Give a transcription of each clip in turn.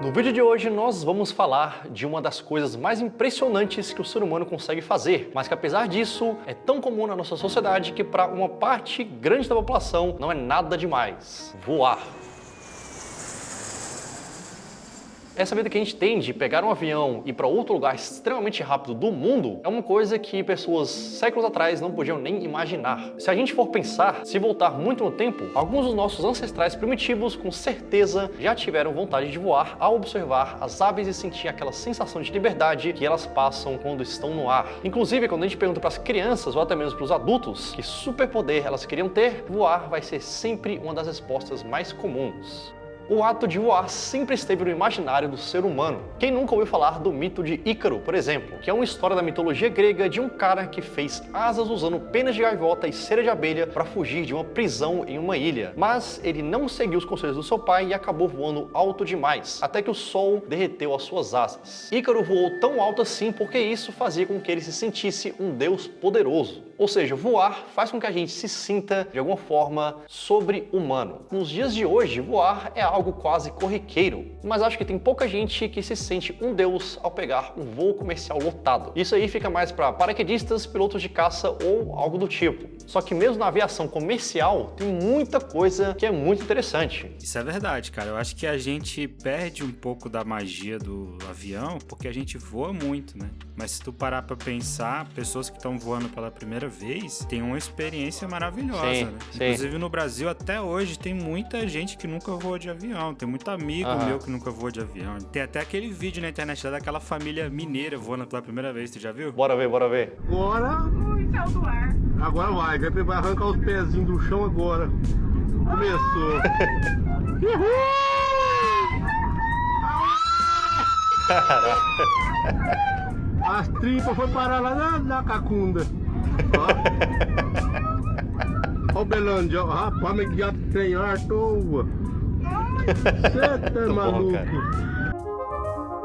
No vídeo de hoje nós vamos falar de uma das coisas mais impressionantes que o ser humano consegue fazer, mas que apesar disso é tão comum na nossa sociedade que para uma parte grande da população não é nada demais: voar. Essa vida que a gente tem de pegar um avião e ir para outro lugar extremamente rápido do mundo é uma coisa que pessoas séculos atrás não podiam nem imaginar. Se a gente for pensar, se voltar muito no tempo, alguns dos nossos ancestrais primitivos com certeza já tiveram vontade de voar ao observar as aves e sentir aquela sensação de liberdade que elas passam quando estão no ar. Inclusive, quando a gente pergunta para as crianças ou até mesmo para os adultos que superpoder elas queriam ter, voar vai ser sempre uma das respostas mais comuns. O ato de voar sempre esteve no imaginário do ser humano. Quem nunca ouviu falar do mito de Ícaro, por exemplo, que é uma história da mitologia grega de um cara que fez asas usando penas de gaivota e cera de abelha para fugir de uma prisão em uma ilha. Mas ele não seguiu os conselhos do seu pai e acabou voando alto demais, até que o sol derreteu as suas asas. Ícaro voou tão alto assim porque isso fazia com que ele se sentisse um deus poderoso. Ou seja, voar faz com que a gente se sinta, de alguma forma, sobre-humano. Nos dias de hoje, voar é algo quase corriqueiro, mas acho que tem pouca gente que se sente um deus ao pegar um voo comercial lotado. Isso aí fica mais para paraquedistas, pilotos de caça ou algo do tipo. Só que mesmo na aviação comercial, tem muita coisa que é muito interessante. Isso é verdade, cara. Eu acho que a gente perde um pouco da magia do avião porque a gente voa muito, né? Mas se tu parar pra pensar, pessoas que estão voando pela primeira vez têm uma experiência maravilhosa, Sim, né? sim. Inclusive no Brasil, até hoje, tem muita gente que nunca voou de avião. Tem muito amigo meu que nunca voou de avião. Tem até aquele vídeo na internet daquela família mineira voando pela primeira vez. Tu já viu? Bora ver, bora ver. Agora. Muito alto ar. Agora vai arrancar os pezinhos do chão agora. Começou. As tripas foi parar lá na cacunda. Ó o Belândia, ó, rapaz, me guiado tem ar à toa. Você tá Muito bom, maluco? cara.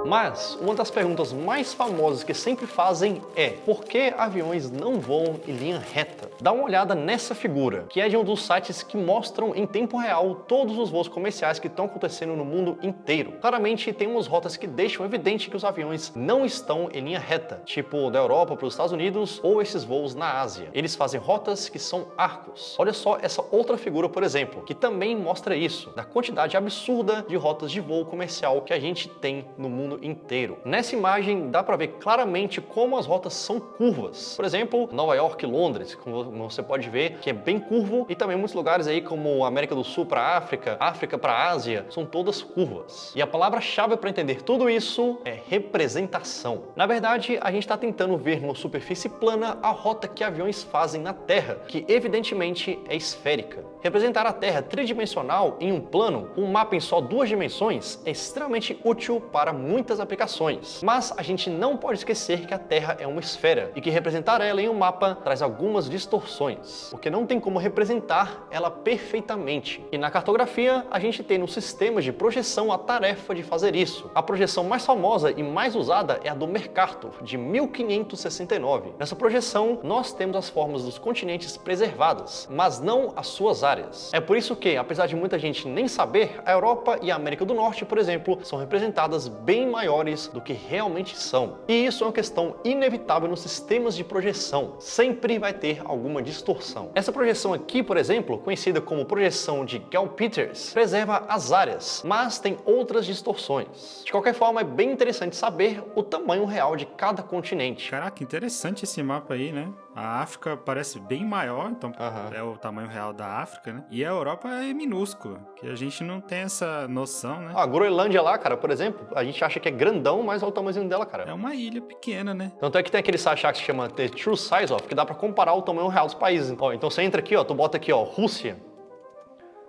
Mas uma das perguntas mais famosas que sempre fazem é: por que aviões não voam em linha reta? Dá uma olhada nessa figura, que é de um dos sites que mostram em tempo real todos os voos comerciais que estão acontecendo no mundo inteiro. Claramente tem umas rotas que deixam evidente que os aviões não estão em linha reta, tipo da Europa para os Estados Unidos ou esses voos na Ásia. Eles fazem rotas que são arcos. Olha só essa outra figura, por exemplo, que também mostra isso, da quantidade absurda de rotas de voo comercial que a gente tem no mundo inteiro. Nessa imagem dá para ver claramente como as rotas são curvas. Por exemplo, Nova York e Londres, como você pode ver, que é bem curvo, e também muitos lugares aí como América do Sul para África, África para Ásia, são todas curvas. E a palavra-chave para entender tudo isso é representação. Na verdade, a gente está tentando ver numa superfície plana a rota que aviões fazem na Terra, que evidentemente é esférica. Representar a Terra tridimensional em um plano, um mapa em só duas dimensões, é extremamente útil para muitas aplicações. Mas a gente não pode esquecer que a Terra é uma esfera e que representar ela em um mapa traz algumas distorções, porque não tem como representar ela perfeitamente. E na cartografia, a gente tem no sistema de projeção a tarefa de fazer isso. A projeção mais famosa e mais usada é a do Mercator, de 1569. Nessa projeção, nós temos as formas dos continentes preservadas, mas não as suas áreas. É por isso que, apesar de muita gente nem saber, a Europa e a América do Norte, por exemplo, são representadas bem maiores do que realmente são. E isso é uma questão inevitável nos sistemas de projeção. Sempre vai ter alguma distorção. Essa projeção aqui, por exemplo, conhecida como projeção de Gale-Peters, preserva as áreas, mas tem outras distorções. De qualquer forma, é bem interessante saber o tamanho real de cada continente. Caraca, interessante esse mapa aí, né? A África parece bem maior, então é o tamanho real da África, né? E a Europa é minúscula, que a gente não tem essa noção, né? A Groenlândia lá, cara, por exemplo, a gente acha que é grandão, mas olha o tamanhozinho dela, cara. É uma ilha pequena, né? Tanto é que tem aquele site que se chama The True Size Of, que dá pra comparar o tamanho real dos países. Ó, então você entra aqui, ó, tu bota aqui, ó, Rússia.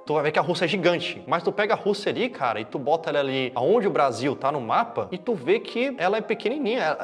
Tu vai ver que a Rússia é gigante, mas tu pega a Rússia ali, cara, e tu bota ela ali aonde o Brasil tá no mapa, e tu vê que ela é pequenininha,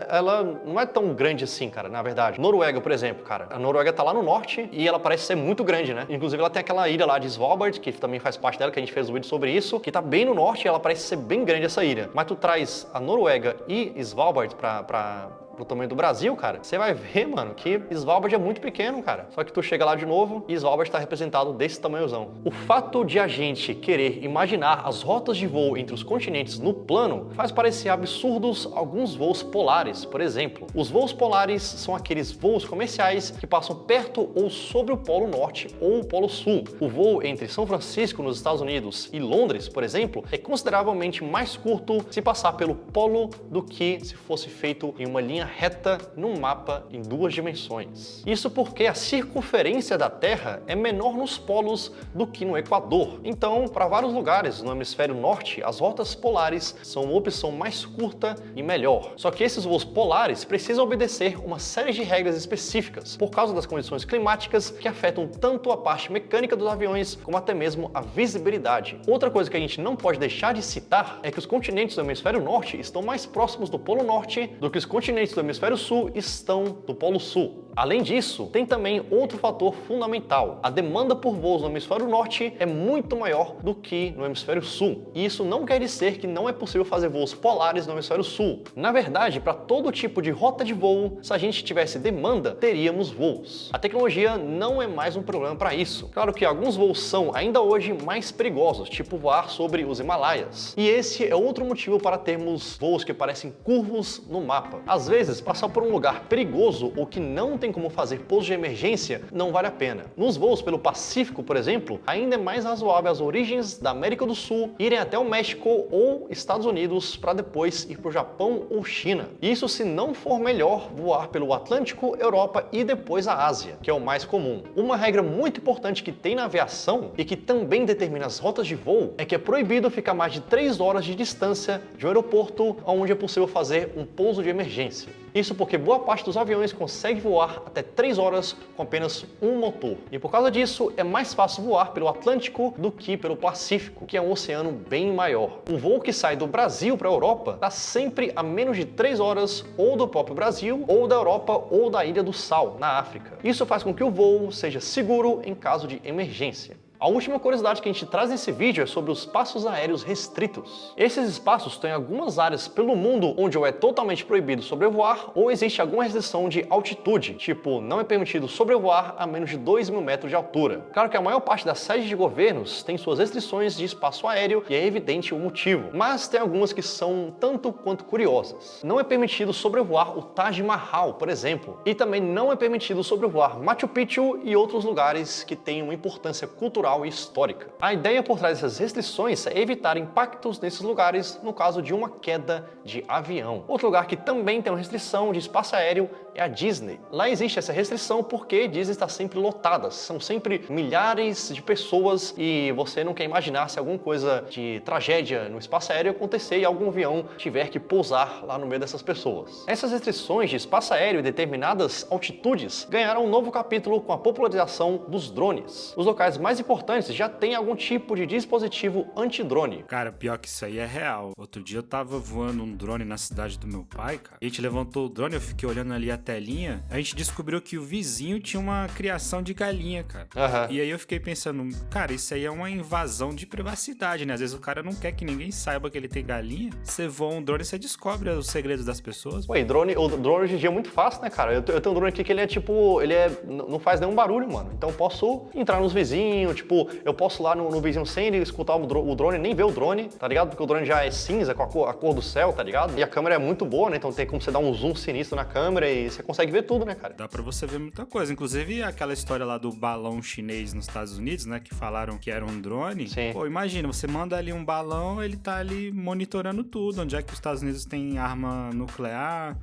ela não é tão grande assim, cara, na verdade. Noruega, por exemplo, cara, a Noruega tá lá no norte e ela parece ser muito grande, né? Inclusive ela tem aquela ilha lá de Svalbard, que também faz parte dela, que a gente fez um vídeo sobre isso, que tá bem no norte e ela parece ser bem grande essa ilha. Mas tu traz a Noruega e Svalbard pra pro tamanho do Brasil, cara, você vai ver, mano, que Svalbard é muito pequeno, cara. Só que tu chega lá de novo e Svalbard está representado desse tamanhozão. O fato de a gente querer imaginar as rotas de voo entre os continentes no plano faz parecer absurdos alguns voos polares, por exemplo. Os voos polares são aqueles voos comerciais que passam perto ou sobre o Polo Norte ou o Polo Sul. O voo entre São Francisco, nos Estados Unidos, e Londres, por exemplo, é consideravelmente mais curto se passar pelo polo do que se fosse feito em uma linha reta num mapa em 2 dimensões. Isso porque a circunferência da Terra é menor nos polos do que no Equador. Então, para vários lugares no hemisfério norte, as rotas polares são uma opção mais curta e melhor. Só que esses voos polares precisam obedecer uma série de regras específicas por causa das condições climáticas que afetam tanto a parte mecânica dos aviões como até mesmo a visibilidade. Outra coisa que a gente não pode deixar de citar é que os continentes do hemisfério norte estão mais próximos do Polo Norte do que os continentes do hemisfério sul estão do Polo Sul. Além disso, tem também outro fator fundamental. A demanda por voos no hemisfério norte é muito maior do que no hemisfério sul. E isso não quer dizer que não é possível fazer voos polares no hemisfério sul. Na verdade, para todo tipo de rota de voo, se a gente tivesse demanda, teríamos voos. A tecnologia não é mais um problema para isso. Claro que alguns voos são ainda hoje mais perigosos, tipo voar sobre os Himalaias. E esse é outro motivo para termos voos que parecem curvos no mapa. Às vezes, passar por um lugar perigoso ou que não tem como fazer pouso de emergência não vale a pena. Nos voos pelo Pacífico, por exemplo, ainda é mais razoável as origens da América do Sul irem até o México ou Estados Unidos para depois ir para o Japão ou China. Isso se não for melhor voar pelo Atlântico, Europa e depois a Ásia, que é o mais comum. Uma regra muito importante que tem na aviação e que também determina as rotas de voo é que é proibido ficar mais de 3 horas de distância de um aeroporto onde é possível fazer um pouso de emergência. Isso porque boa parte dos aviões consegue voar até 3 horas com apenas um motor. E por causa disso, é mais fácil voar pelo Atlântico do que pelo Pacífico, que é um oceano bem maior. Um voo que sai do Brasil para a Europa está sempre a menos de 3 horas ou do próprio Brasil, ou da Europa, ou da Ilha do Sal, na África. Isso faz com que o voo seja seguro em caso de emergência. A última curiosidade que a gente traz nesse vídeo é sobre os espaços aéreos restritos. Esses espaços têm algumas áreas pelo mundo onde ou é totalmente proibido sobrevoar ou existe alguma restrição de altitude, tipo, não é permitido sobrevoar a menos de 2.000 metros de altura. Claro que a maior parte das sedes de governos tem suas restrições de espaço aéreo e é evidente o motivo, mas tem algumas que são tanto quanto curiosas. Não é permitido sobrevoar o Taj Mahal, por exemplo, e também não é permitido sobrevoar Machu Picchu e outros lugares que têm uma importância cultural e histórica. A ideia por trás dessas restrições é evitar impactos nesses lugares no caso de uma queda de avião. Outro lugar que também tem uma restrição de espaço aéreo é a Disney. Lá existe essa restrição porque Disney está sempre lotada, são sempre milhares de pessoas e você não quer imaginar se alguma coisa de tragédia no espaço aéreo acontecer e algum avião tiver que pousar lá no meio dessas pessoas. Essas restrições de espaço aéreo e determinadas altitudes ganharam um novo capítulo com a popularização dos drones. Os locais mais importantes já têm algum tipo de dispositivo anti-drone. Cara, pior que isso aí é real. Outro dia eu tava voando um drone na cidade do meu pai, cara. A gente levantou o drone, eu fiquei olhando ali a telinha. A gente descobriu que o vizinho tinha uma criação de galinha, cara. E aí eu fiquei pensando, cara, isso aí é uma invasão de privacidade, né? Às vezes o cara não quer que ninguém saiba que ele tem galinha. Você voa um drone e você descobre os segredos das pessoas. Ué, o drone hoje em dia é muito fácil, né, cara? Eu tenho um drone aqui que ele é tipo, não faz nenhum barulho, mano. Então eu posso entrar nos vizinhos, tipo, eu posso ir lá no vizinho sem ele escutar o drone, nem ver o drone, tá ligado? Porque o drone já é cinza, com a cor do céu, tá ligado? E a câmera é muito boa, né? Então tem como você dar um zoom sinistro na câmera e você consegue ver tudo, né, cara? Dá pra você ver muita coisa. Inclusive, aquela história lá do balão chinês nos Estados Unidos, né? Que falaram que era um drone. Sim. Pô, imagina, você manda ali um balão, ele tá ali monitorando tudo. Onde é que os Estados Unidos têm arma nuclear,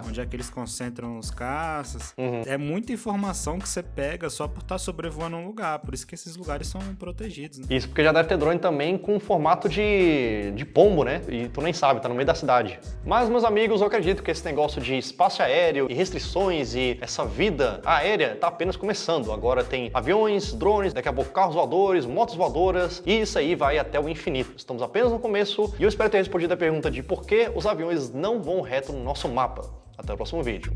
onde é que eles concentram os caças. É muita informação que você pega só por estar sobrevoando um lugar. Por isso que esses lugares são protegidos, né? Isso, porque já deve ter drone também com formato de pombo, né? E tu nem sabe, tá no meio da cidade. Mas, meus amigos, eu acredito que esse negócio de espaço aéreo e restrições e essa vida aérea tá apenas começando. Agora tem aviões, drones, daqui a pouco carros voadores, motos voadoras, e isso aí vai até o infinito. Estamos apenas no começo e eu espero ter respondido a pergunta de por que os aviões não vão reto no nosso mapa. Até o próximo vídeo.